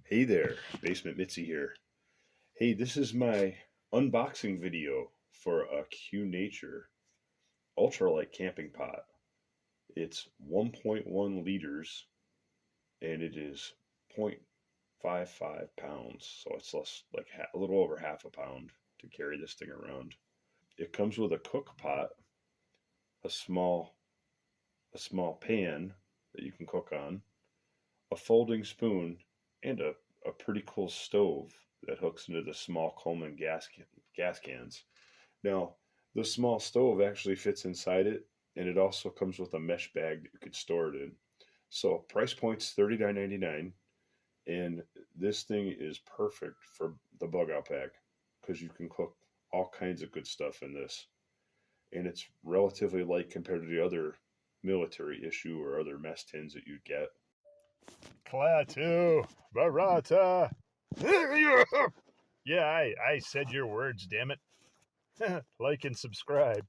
Hey there, Basement Mitzi here. Hey, this is my unboxing video for a Qunature Ultralight camping pot. It's 1.1 liters and it is 0.55 pounds, so it's less like a little over half a pound to carry this thing around. It comes with a cook pot, a small pan that you can cook on, a folding spoon, and a pretty cool stove that hooks into the small Coleman gas cans. Now, the small stove actually fits inside it, and it also comes with a mesh bag that you could store it in. So price point's $39.99, and this thing is perfect for the bug out bag because you can cook all kinds of good stuff in this, and it's relatively light compared to the other military issue or other mess tins that you'd get. Klaatu, Barata. Yeah, I said your words, damn it. Like and subscribe.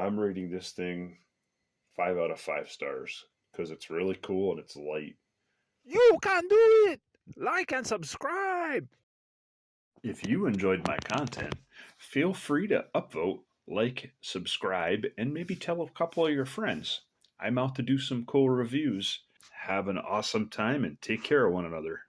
I'm rating this thing 5 out of 5 stars because it's really cool and it's light. You can do it! Like and subscribe! If you enjoyed my content, feel free to upvote, like, subscribe, and maybe tell a couple of your friends. I'm out to do some cool reviews. Have an awesome time and take care of one another.